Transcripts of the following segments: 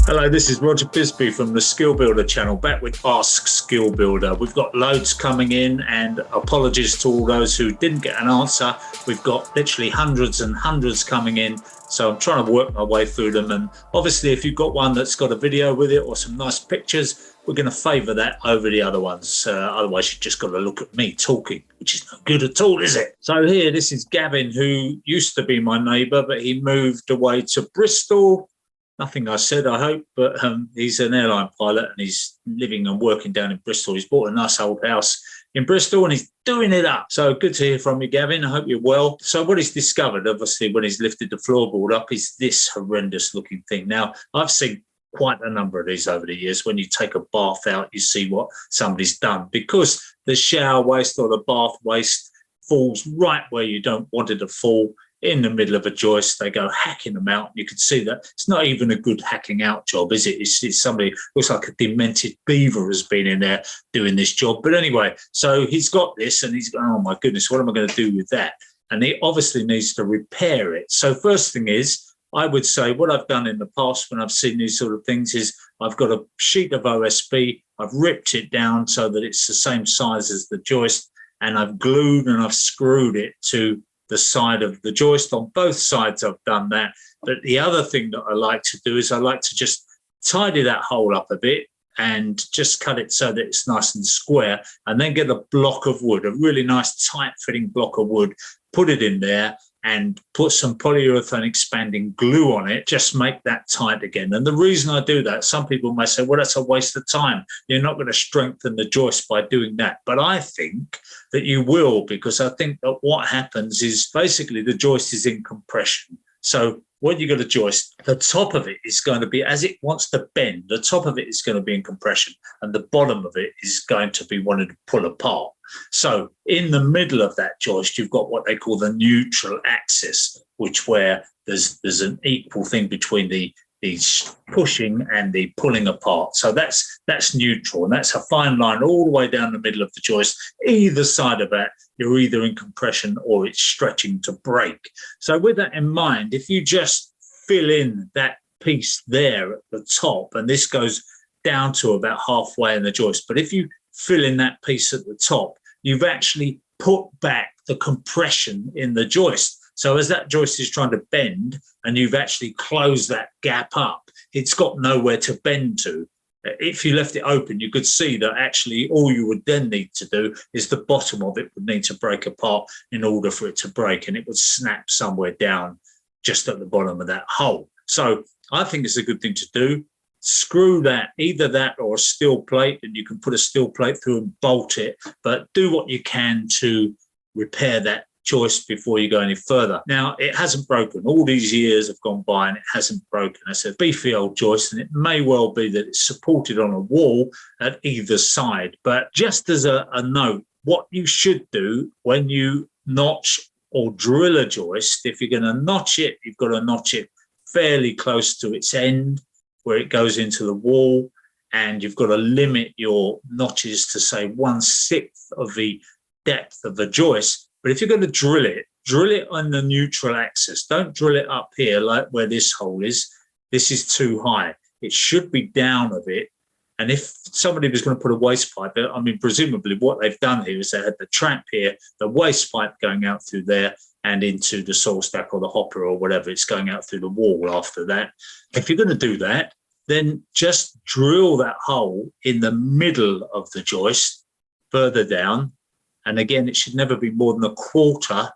Hello, this is Roger Bisbee from the Skill Builder channel, back with Ask Skill Builder. We've got loads coming in, and apologies to all those who didn't get an answer. We've got literally hundreds and hundreds coming in, so I'm trying to work my way through them. And obviously, if you've got one that's got a video with it or some nice pictures, we're going to favour that over the other ones. Otherwise, you've just got to look at me talking, which is not good at all, is it? So here, this is Gavin, who used to be my neighbour, but he moved away to Bristol. Nothing I said, I hope, but he's an airline pilot and he's living and working down in Bristol. He's bought a nice old house in Bristol and he's doing it up. So good to hear from you, Gavin. I hope you're well. So what he's discovered, obviously, when he's lifted the floorboard up is this horrendous looking thing. Now, I've seen quite a number of these over the years. When you take a bath out, you see what somebody's done, because the shower waste or the bath waste falls right where you don't want it to fall, in the middle of a joist. They go hacking them out. You can see that it's not even a good hacking out job, is it? It's somebody, looks like a demented beaver has been in there doing this job. But anyway, so he's got this and he's going, oh my goodness, what am I going to do with that? And he obviously needs to repair it. So first thing is, I would say what I've done in the past when I've seen these sort of things is I've got a sheet of OSB, I've ripped it down so that it's the same size as the joist, and I've glued and I've screwed it to the side of the joist. On both sides I've done that. But the other thing that I like to do is I like to just tidy that hole up a bit and just cut it so that it's nice and square, and then get a block of wood, a really nice tight fitting block of wood, put it in there and put some polyurethane expanding glue on it, just make that tight again. And the reason I do that, some people may say, well, that's a waste of time. You're not going to strengthen the joist by doing that. But I think that you will, because I think that what happens is basically the joist is in compression. So when you got a joist, the top of it is going to be, as it wants to bend, the top of it is going to be in compression and the bottom of it is going to be wanting to pull apart. So in the middle of that joist, you've got what they call the neutral axis, which where there's an equal thing between the pushing and the pulling apart. So that's neutral, and that's a fine line all the way down the middle of the joist. Either side of that, you're either in compression or it's stretching to break. So with that in mind, if you just fill in that piece there at the top, and this goes down to about halfway in the joist, but if you fill in that piece at the top, you've actually put back the compression in the joist. So as that joist is trying to bend and you've actually closed that gap up, it's got nowhere to bend to. If you left it open, you could see that actually all you would then need to do is the bottom of it would need to break apart in order for it to break, and it would snap somewhere down just at the bottom of that hole. So I think it's a good thing to do. Screw that, either that or a steel plate, and you can put a steel plate through and bolt it, but do what you can to repair that joist before you go any further. Now, it hasn't broken. All these years have gone by and it hasn't broken. It's a beefy old joist, and it may well be that it's supported on a wall at either side. But just as a note, what you should do when you notch or drill a joist, if you're going to notch it, you've got to notch it fairly close to its end where it goes into the wall, and you've got to limit your notches to, say, 1/6 of the depth of the joist. But if you're going to drill it on the neutral axis. Don't drill it up here like where this hole is. This is too high. It should be down a bit. And if somebody was going to put a waste pipe, I mean, presumably what they've done here is they had the trap here, the waste pipe going out through there and into the soil stack or the hopper or whatever. It's going out through the wall after that. If you're going to do that, then just drill that hole in the middle of the joist further down. And again, it should never be more than 1/4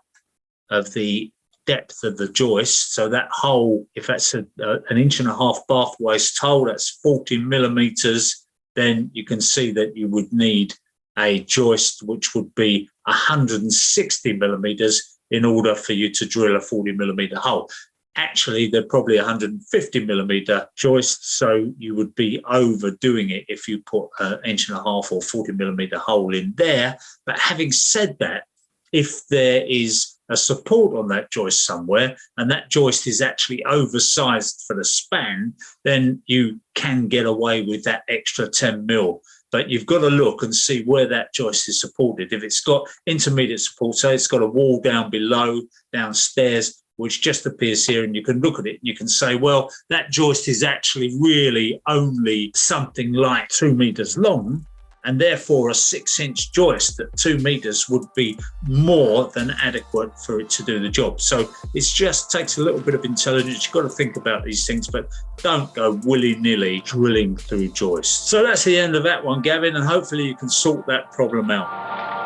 of the depth of the joist. So that hole, if that's an 1.5 inch bath waste hole, that's 40 millimeters, then you can see that you would need a joist which would be 160 millimeters in order for you to drill a 40 millimeter hole. Actually, they're probably 150 millimeter joists, so you would be overdoing it if you put an 1.5 inch or 40 millimeter hole in there. But having said that, if there is a support on that joist somewhere and that joist is actually oversized for the span, then you can get away with that extra 10 mil. But you've got to look and see where that joist is supported. If it's got intermediate support, say it's got a wall down below, downstairs, which just appears here, and you can look at it and you can say, well, that joist is actually really only something like 2 meters long, and therefore a 6-inch joist at 2 meters would be more than adequate for it to do the job. So it just takes a little bit of intelligence. You've got to think about these things, but don't go willy-nilly drilling through joists. So that's the end of that one, Gavin, and hopefully you can sort that problem out.